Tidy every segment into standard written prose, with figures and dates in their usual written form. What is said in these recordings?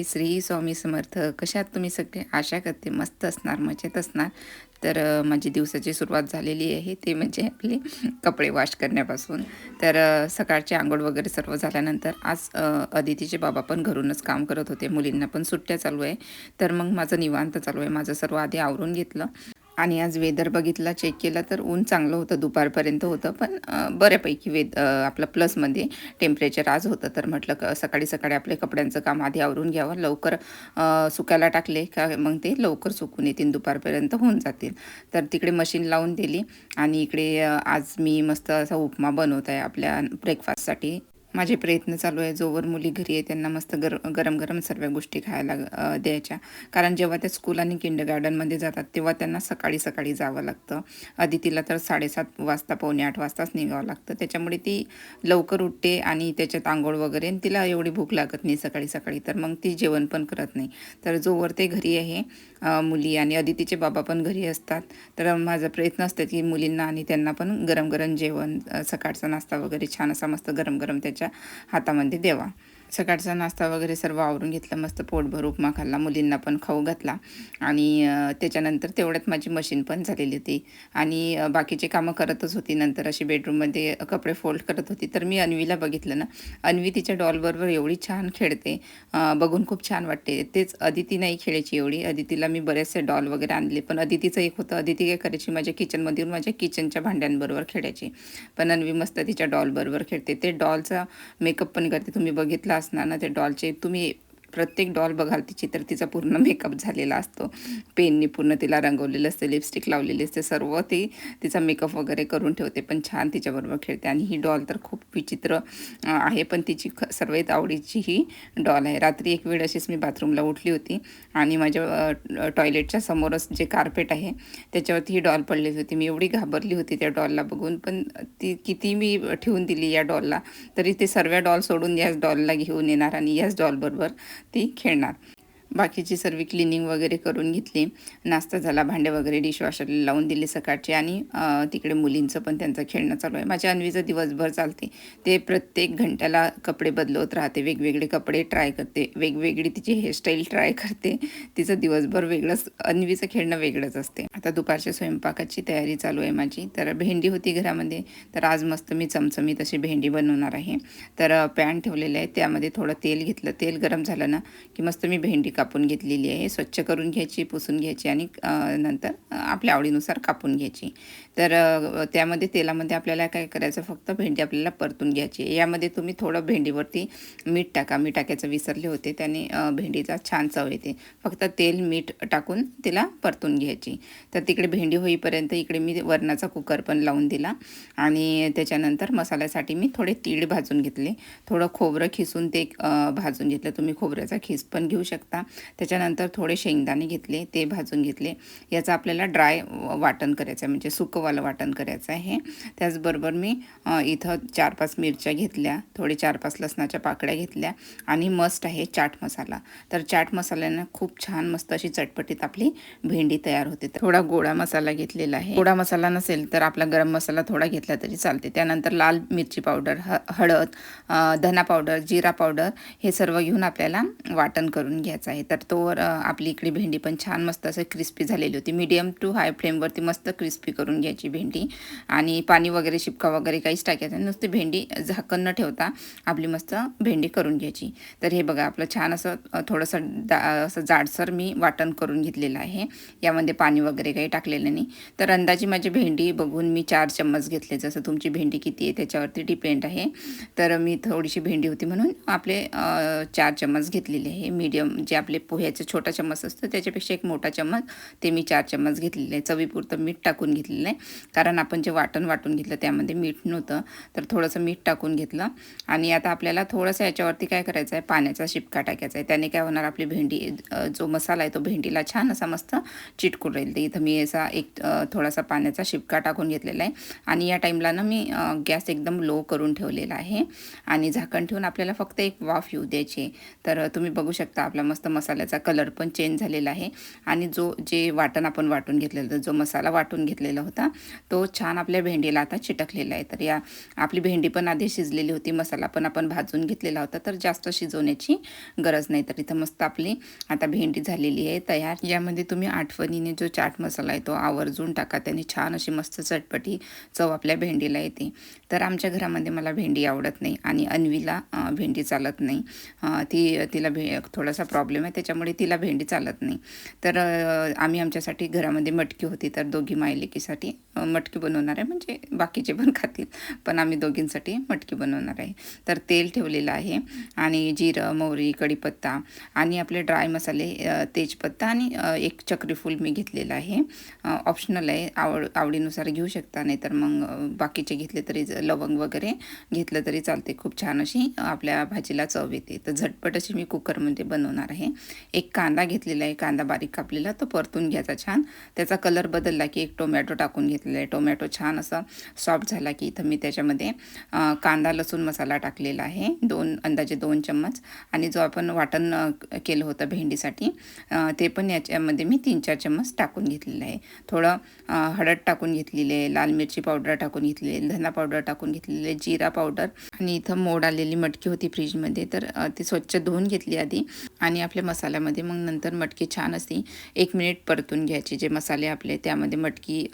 जय श्री स्वामी समर्थ. कशा आहात तुम्ही सगळे? आशा करते मस्त असणार, मजेत असणार. तर माझी दिवसाची सुरुवात झालेली आहे, ते म्हणजे आपले कपडे वॉश करण्यापासून. तर सकाळची अंघोळ वगैरे सर्व झाल्यानंतर आज अदितीचे बाबा पण घरूनच काम करत होते. मुलींना पण सुट्ट्या चालू आहे. तर मग माझं निवांत चालू आहे. माझं सर्व आधी आवरून घेतलं. आणि आज वेदर बघितला, चेक केला तर ऊन चांगलं होतं, दुपारपर्यंत होतं. पण बऱ्यापैकी आपलं प्लसमध्ये टेम्परेचर आज होतं. तर म्हटलं सकाळी सकाळी आपल्या कपड्यांचं काम आधी आवरून घ्यावं. लवकर सुकायला टाकले का मग ते लवकर सुकून येतील, दुपारपर्यंत होऊन जातील. तर तिकडे मशीन लावून दिली. आणि इकडे आज मी मस्त असा उपमा बनवत आहे आपल्या ब्रेकफास्टसाठी. माझे प्रयत्न चालू आहे, जोवर मुली घरी आहे त्यांना मस्त गरम गरम सर्व गोष्टी खायला द्यायच्या. कारण जेव्हा त्या स्कूल आणि किंडरगार्टनमध्ये जातात तेव्हा त्यांना सकाळी सकाळी जावं लागतं. अदितीला तर 7:30 वाजता, 7:45 वाजताच निघावं लागतं. त्याच्यामुळे ती लवकर उठते आणि त्याच्यात आंघोळ वगैरे, आणि तिला एवढी भूक लागत नाही सकाळी सकाळी. तर मग ती जेवण पण करत नाही. तर जोवर ते घरी आहे, मुली आणि अदितीचे बाबा पण घरी असतात, तर माझा प्रयत्न असतो की मुलींना आणि त्यांना पण गरम गरम जेवण, सकाळचा नाश्ता वगैरे छान असा मस्त गरम गरम त्याच्या हातामध्ये द्यावा. सकाळचा नाश्ता वगैरे सर्व आवरून घेतला, मस्त पोटभर उपमा खाल्ला, मुलींना पण खाऊ घातला. आणि त्याच्यानंतर तेवढ्यात माझी मशीन पण झालेली होती. आणि बाकीचे कामं करतच होती. नंतर अशी बेडरूममध्ये कपडे फोल्ड करत होती. तर मी अन्वीला बघितलं ना, अन्वी तिच्या डॉलबरोबर एवढी छान खेळते, बघून खूप छान वाटते. तेच अदिती नाही खेळायची एवढी. अदितीला मी बरेचसे डॉल वगैरे आणले, पण अदितीचं एक होतं, अदिती काय करायची, माझ्या किचनमध्ये येऊन माझ्या किचनच्या भांड्यांबरोबर खेळायची. पण अन्वी मस्त तिच्या डॉलबरोबर खेळते. ते डॉलचा मेकअप पण करते. तुम्ही बघितलं असणार ना ते डॉलचे, तुम्ही प्रत्येक डॉल बघाल तिची तर तिचा पूर्ण मेकअप झालेला असतो. पेननी पूर्ण तिला रंगवलेलं असते, लिपस्टिक लावलेली असते, सर्व ती तिचा मेकअप वगैरे करून ठेवते, पण छान तिच्याबरोबर खेळते. आणि ही डॉल तर खूप विचित्र आहे, पण तिची सर्वात आवडीची ही डॉल आहे. रात्री एक वेळ अशीच मी बाथरूमला उठली होती आणि माझ्या टॉयलेटच्या समोरच जे कार्पेट आहे त्याच्यावरती ही डॉल पडलेली होती. मी एवढी घाबरली होती त्या डॉलला बघून, पण ती किती मी ठेवून दिली या डॉलला, तरी ते सर्व डॉल सोडून याच डॉलला घेऊन येणार आणि याच डॉलबरोबर ती खेळणार. बाकीची सर्व क्लिनिंग वगैरे करून घेतली. नाश्ता झाला, भांडे वगैरे डिशवॉशरला लावून दिले सकाळचे. आणि तिकडे मुलींचं पण त्यांचं खेळणं चालू आहे. माझ्या अन्वीचं दिवसभर चालते, ते प्रत्येक घंट्याला कपडे बदलवत राहते, वेगवेगळे कपडे ट्राय करते, वेगवेगळी तिची हेअरस्टाईल ट्राय करते. तिचं दिवसभर वेगळंच, अन्वीचं खेळणं वेगळंच असते. आता दुपारच्या स्वयंपाकाची तयारी चालू आहे माझी. तर भेंडी होती घरामध्ये, तर आज मस्त मी चमचमीत अशी भेंडी बनवणार आहे. तर पॅन ठेवलेलं आहे, त्यामध्ये थोडं तेल घेतलं. तेल गरम झालं ना की मस्त मी भेंडी कापून घेतलेली आहे. स्वच्छ करून घ्यायची, पुसून घ्यायची आणि नंतर आपल्या आवडीनुसार कापून घ्यायची. तर त्यामध्ये तेलामध्ये आपल्याला काय करायचं, फक्त भेंडी आपल्याला परतून घ्यायची. यामध्ये तुम्ही थोडं भेंडीवरती मीठ टाका. मी टाकायचं विसरले होते, त्याने भेंडीचा छान चव येते. फक्त तेल मीठ टाकून तिला परतून घ्यायची. तर तिकडे भेंडी होईपर्यंत इकडे मी वरणाचा कुकर पण लावून दिला. आणि त्याच्यानंतर मसाल्यासाठी मी थोडे तीळ भाजून घेतले, थोडं खोबरं खिसून ते भाजून घेतलं. तुम्ही खोबऱ्याचा खीस पण घेऊ शकता. त्याच्यानंतर थोडे शेंगदाणे घेतले, ते भाजून घेतले. याचं आपल्याला ड्राय वाटण करायचं आहे, म्हणजे सुकंवालं वाटण करायचं आहे. त्याचबरोबर मी इथं 4-5 मिरच्या घेतल्या, थोडे 4-5 लसणाच्या पाकळ्या घेतल्या. आणि मस्त आहे चाट मसाला. तर चाट मसाल्यानं खूप छान मस्त अशी चटपटीत आपली भेंडी तयार होते. थोडा गोडा मसाला घेतलेला आहे. गोडा मसाला नसेल तर आपला गरम मसाला थोडा घेतला तरी चालते. त्यानंतर लाल मिरची पावडर, हळद, धना पावडर, जिरा पावडर, हे सर्व घेऊन आपल्याला वाटण करून घ्यायचं आहे. तर तोवर आपली इकडे भेंडी पण छान मस्त असं क्रिस्पी झालेली होती. मीडियम टू हाय फ्लेमवरती मस्त क्रिस्पी करून घ्यायची भेंडी. आणि पाणी वगैरे, शिपका वगैरे काहीच टाकायचं, नुसती भेंडी झाकण न ठेवता आपली मस्त भेंडी करून घ्यायची. तर हे बघा, आपलं छान असं थोडंसं असं जाडसर मी वाटण करून घेतलेलं आहे. यामध्ये पाणी वगैरे काही टाकलेलं नाही. तर अंदाजी माझी भेंडी बघून मी 4 चम्मच घेतले. जसं तुमची भेंडी किती आहे त्याच्यावरती डिपेंड आहे. तर मी थोडीशी भेंडी होती म्हणून आपले 4 चम्मच घेतलेले आहे. मीडियम जे आपले पोह्याचे छोटा चम्मच असतो त्याच्यापेक्षा एक मोठा चम्मच, ते मी 4 चम्मच घेतलेले आहे. चवीपुरतं मीठ टाकून घेतलेलं आहे, कारण आपण जे वाटण वाटून घेतलं त्यामध्ये मीठ नव्हतं, तर थोडंसं मीठ टाकून घेतलं. आणि आता आपल्याला थोडंसं याच्यावरती काय करायचं आहे, पाण्याचा शिपका टाकायचा आहे. त्याने काय होणार, आपली भेंडी जो मसाला आहे तो भेंडीला छान असा मस्त चिटकून राहील. तर इथं मी असा एक थोडासा पाण्याचा शिपका टाकून घेतलेला आहे. आणि या टाईमला ना मी गॅस एकदम लो करून ठेवलेला आहे आणि झाकण ठेवून आपल्याला फक्त एक वाफ येऊ द्यायची. तर तुम्ही बघू शकता आपला मस्त मसाल्याचा कलर पण चेंज झालेला आहे आणि जे वाटण आपण वाटून घेतलेलं, जो मसाला वाटून घेतलेला होता तो छान आपल्या भेंडीला आता चिटकलेला आहे. तर आपली भेंडी पण आधी शिजलेली होती, मसाला पण आपण भाजून घेतलेला होता, तर जास्त शिजवण्याची गरज नाही. तर इथं मस्त आपली आता भेंडी झालेली आहे तयार. यामध्ये तुम्ही आठवणीने जो चाट मसाला आहे तो आवर्जून टाका, त्याने छान अशी मस्त चटपटी चव आपल्या भेंडीला येते. तर आमच्या घरामध्ये मला भेंडी आवडत नाही आणि अन्वीला भेंडी चालत नाही. तिला थोडासा प्रॉब्लेम आहे, त्याच्यामुळे तिला भेंडी चालत नाही. तर आम्ही आमच्यासाठी घरामध्ये मटकी होती, तर दोघी मायलेकीसाठी मटकी बनवणार आहे. म्हणजे बाकीचे पण खातील, पण आम्ही दोघींसाठी मटकी बनवणार आहे. तर तेल ठेवलेलं आहे आणि जिरं, मोहरी, कढीपत्ता आणि आपले ड्राय मसाले, तेजपत्ता आणि एक चक्रीफूल मी घेतलेलं आहे. ऑप्शनल आहे, आवडीनुसार घेऊ शकता, नाही तर मग बाकीचे घेतले तरी, लवंग वगैरे घेतलं तरी चालते. खूप छान अशी आपल्या भाजीला चव येते. तर झटपट अशी मी कुकरमध्ये बनवणार आहे. एक कांदा घेतलेला आहे, कांदा बारीक कापलेला, तो परतून घ्यायचा छान. त्याचा कलर बदलला की एक टोमॅटो टाकून घेतलेला आहे. टोमॅटो छान असा सॉफ्ट झाला की इथं मी त्याच्यामध्ये कांदा लसूण मसाला टाकलेला आहे, अंदाजे 2 चम्मच. आणि जो आपण वाटण केलं होतं भेंडीसाठी ते पण याच्यामध्ये मी 3-4 चम्मच टाकून घेतलेलं आहे. थोडं हळद टाकून घेतलेली आहे, लाल मिरची पावडर टाकून घेतलेली आहे, धना पावडर टाकून घेतलेली आहे, जिरा पावडर. आणि इथं मोड आलेली मटकी होती फ्रीजमध्ये, तर ती स्वच्छ धुवून घेतली आधी आणि आपल्या मसाल्यामध्ये मग नंतर मटकी छान अशी 1 मिनिट परतून घ्यायची. जे मसाले आपले त्यामध्ये मटकी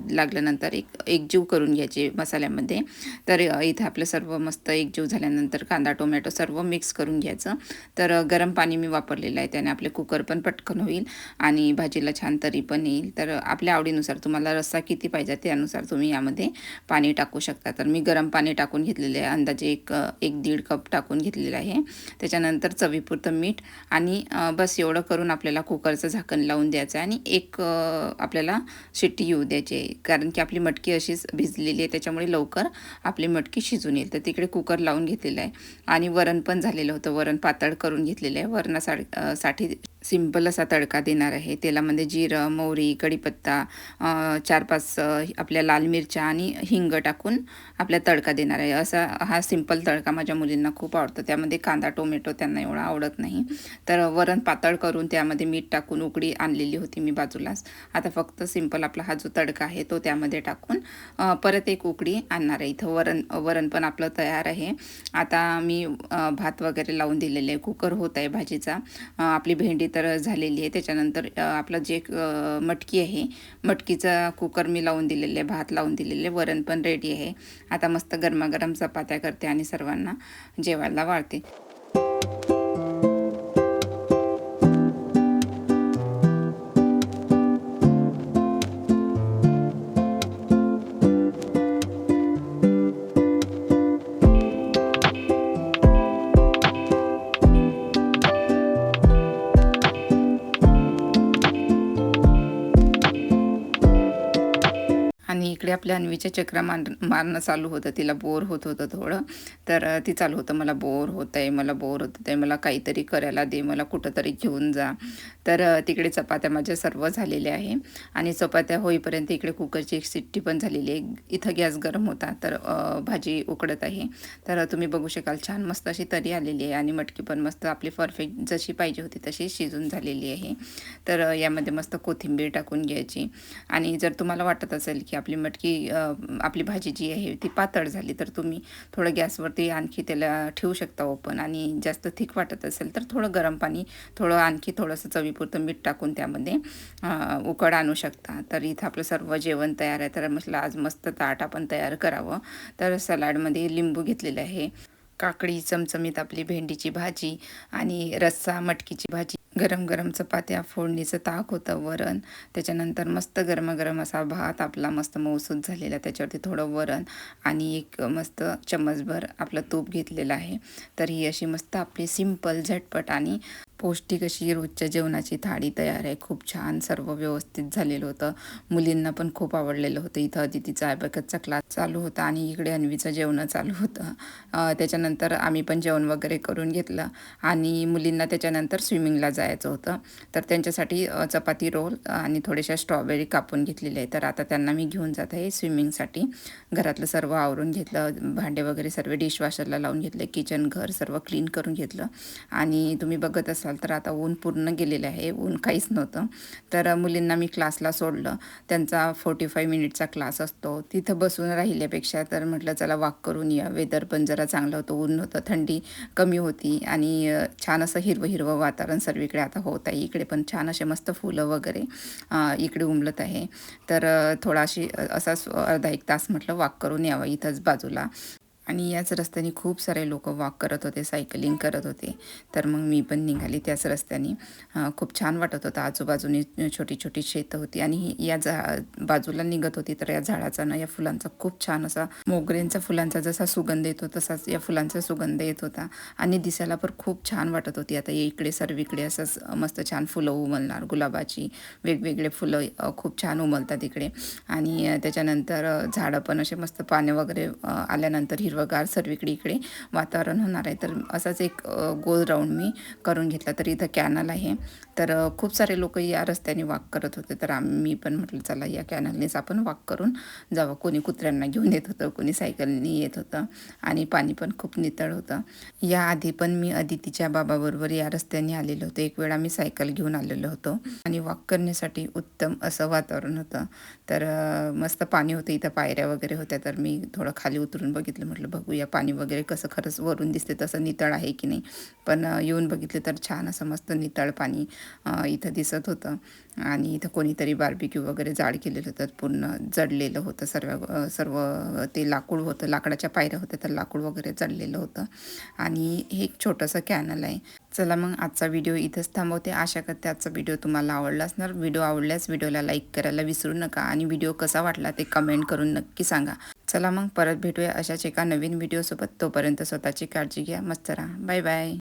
लागल्यानंतर एकजीव करून घ्यायचे मसाल्यामध्ये. तर इथं आपलं सर्व मस्त एकजीव झाल्यानंतर कांदा टोमॅटो सर्व मिक्स करून घ्यायचं. तर गरम पाणी मी वापरलेलं आहे, त्याने आपले कुकर पण पटकन होईल आणि भाजीला छान तरी पण येईल. तर आपल्या आवडीनुसार तुम्हाला रस्सा किती पाहिजे त्यानुसार तुम्ही यामध्ये पाणी टाकू शकता. तर मी गरम पाणी टाकून घेतलेले आहे, अंदाजे एक 1-1.5 कप टाकून घेतलेलं आहे. त्याच्यानंतर चवीपुरतं मीठ आणि बस एवढं करून आपल्याला कुकरचं झाकण लावून द्यायचं आणि आपल्याला शिट्टी येऊ द्यायची आहे. कारण की आपली मटकी अशीच भिजलेली आहे, त्याच्यामुळे लवकर आपली मटकी शिजून येईल. तर तिकडे कुकर लावून घेतलेलं आहे आणि वरण पण झालेलं होतं. वरण पातळ करून घेतलेलं आहे. वरणासाठी सिंपल असा तडका देणार आहे. तेलामध्ये जिरं, मोहरी, कढीपत्ता, 4-5 आपल्या लाल मिरच्या आणि हिंग टाकून आपल्या तडका देणार आहे. असा हा सिंपल तडका माझ्या मुलींना खूप आवडतो. त्यामध्ये कांदा टोमॅटो त्यांना एवढा आवडत नाही. तर वरण पातळ करून त्यामध्ये मीठ टाकून उकडी आणलेली होती मी बाजूलाच. आता फक्त सिंपल आपला हा जो तडका आहे तो त्यामध्ये टाकून परत एक उकडी आणणार आहे. इथं वरण पण आपलं तयार आहे. आता मी भात वगैरे लावून दिलेले आहे. कुकर होत आहे भाजीचा. आपली भेंडी तर झालेली आहे. त्याच्यानंतर आपलं जे मटकी आहे, मटकीचा कुकर मी लावून दिलेले आहे, भात लावून दिलेले, वरण पण रेडी आहे. आता मस्त गरमागरम चपात्या करते आणि सर्वांना जेवायला वाढते. आणि इकडे आपल्या अन्वीच्या चक्रा मारणं चालू होतं. तिला बोर होत होतं थोडं. तर ती चालू होतं, मला बोर होत आहे, मला बोर होत आहे, मला काहीतरी करायला दे, मला कुठंतरी घेऊन जा. तर तिकडे चपात्या माझ्या सर्व झालेल्या आहे आणि चपात्या होईपर्यंत इकडे कुकरची एक शिट्टी पण झालेली आहे. इथं गॅस गरम होता, तर भाजी उकडत आहे. तर तुम्ही बघू शकाल छान मस्त अशी तरी आलेली आहे आणि मटकी पण मस्त आपली परफेक्ट जशी पाहिजे होती तशी शिजून झालेली आहे. तर यामध्ये मस्त कोथिंबीर टाकून घ्यायची. आणि जर तुम्हाला वाटत असेल की आपली मटकी आपली भाजी जी आहे ती पातळ झाली, तर तुम्ही थोडं गॅसवरती आणखी त्याला ठेवू शकता ओपन. आणि जास्त थिक वाटत असेल तर थोडं गरम पाणी, थोडं आणखी थोडंसं चवीपुरतं मीठ टाकून त्यामध्ये उकड आणू शकता. तर इथं आपलं सर्व जेवण तयार आहे. तर म्हटलं आज मस्त ताट आपण तयार करावं. तर सलाडमध्ये लिंबू घेतलेलं आहे, काकडी, चमचमीत आपली भेंडीची भाजी आणि रस्सा, मटकीची भाजी, गरम गरम चपात्या, फोडणीचं ताक होतं, वरण, त्याच्यानंतर मस्त गरमागरम असा भात आपला मस्त मऊसूद झालेला, त्याच्यावरती थोडं वरण आणि एक मस्त चम्मचभर आपलं तूप घेतलेलं आहे. तर ही अशी मस्त आपली सिंपल, झटपट आणि पौष्टिक अशी रोजच्या जेवणाची थाळी तयार आहे. खूप छान सर्व व्यवस्थित झालेलं होतं. मुलींना पण खूप आवडलेलं होतं. इथं अदितीचा अबॅकसचा क्लास चालू होता आणि इकडे अन्वीचं जेवण चालू होतं. त्याच्यानंतर आम्ही पण जेवण वगैरे करून घेतलं आणि मुलींना त्याच्यानंतर स्विमिंगला जायचं होतं. तर त्यांच्यासाठी चपाती रोल आणि थोड्याशा स्ट्रॉबेरी कापून घेतलेले आहे. तर आता त्यांना मी घेऊन जात आहे स्विमिंगसाठी. घरातलं सर्व आवरून घेतलं, भांडे वगैरे सर्व डिशवॉशरला लावून घेतले, किचन घर सर्व क्लीन करून घेतलं. आणि तुम्ही बघत असाल बघाल तर आता ऊन पूर्ण गेलेलं आहे, ऊन काहीच नव्हतं. तर मुलींना मी क्लासला सोडलं. त्यांचा 45 मिनिटचा क्लास असतो. तिथं बसून राहिल्यापेक्षा तर म्हटलं चला वॉक करून या. वेदर पण जरा चांगलं होतं, ऊन नव्हतं, थंडी कमी होती आणि छान असं हिरवं हिरवं वातावरण सर्वीकडे आता होत आहे. इकडे पण छान असे मस्त फुलं वगैरे इकडे उमलत आहे. तर थोडाशी असाच अर्धा एक तास म्हटलं वॉक करून यावं इथंच बाजूला. आणि याच रस्त्याने खूप सारे लोक वॉक करत होते, सायकलिंग करत होते. तर मग मी पण निघाली त्याच रस्त्याने. खूप छान वाटत होतं. आजूबाजूने छोटी छोटी शेतं होती आणि या बाजूला निघत होती तर या झाडाचा ना, या फुलांचा खूप छान असा मोगऱ्यांचा फुलांचा जसा सुगंध येतो तसाच या फुलांचा सुगंध येत होता आणि दिसायला पण खूप छान वाटत होती. आता इकडे सर्वीकडे असंच मस्त छान फुलं उमलणार, गुलाबाची वेगवेगळे फुलं खूप छान उमलतात इकडे. आणि त्याच्यानंतर झाडं पण असे मस्त पाने वगैरे आल्यानंतर हिरवंगार सर्वीकडे इकडे वातावरण होणार आहे. तर असाच एक गोल राऊंड मी करून घेतला. तर इथं कॅनल आहे. तर खूप सारे लोक या रस्त्याने वॉक करत होते. तर मी पण म्हटलं चला या कॅनलनेच आपण वॉक करून जावं. कोणी कुत्र्यांना घेऊन येत होतं, कोणी सायकलने येत होतं आणि पाणी पण खूप नितळ होतं. याआधी पण मी अदितीच्या बाबाबरोबर या रस्त्याने आलेलो होतो. एक वेळा मी सायकल घेऊन आलेलो होतो आणि वॉक करण्यासाठी उत्तम असं वातावरण होतं. तर मस्त पाणी होतं, इथं पायऱ्या वगैरे होत्या. तर मी थोडं खाली उतरून बघितलं, म्हटलं बघूया पाणी वगैरे कसं खरंच वरून दिसते तसं नितळ आहे की नाही. पण येऊन बघितले तर छान असं मस्त नितळ पाणी इथं दिसत होतं. आणि इथं कोणीतरी बार्बिक्यू वगैरे जाळ केलेलं होतं, पूर्ण जडलेलं होतं. सर्व ते लाकूड होतं, लाकडाच्या पायऱ्या होत्या तर लाकूड वगैरे जडलेलं होतं. आणि हे एक छोटंसं कॅनल आहे. चला मग आजचा व्हिडिओ इथंच थांबवते. आशा करते आजचा व्हिडिओ तुम्हाला आवडला असणार. व्हिडिओ आवडल्यास व्हिडिओला लाईक करायला विसरू नका आणि व्हिडिओ कसा वाटला ते कमेंट करून नक्की सांगा. चला मग परत भेटूया अशाच एका नवीन व्हिडिओसोबत. तोपर्यंत स्वतःची काळजी घ्या, मस्त राहा. Bye bye.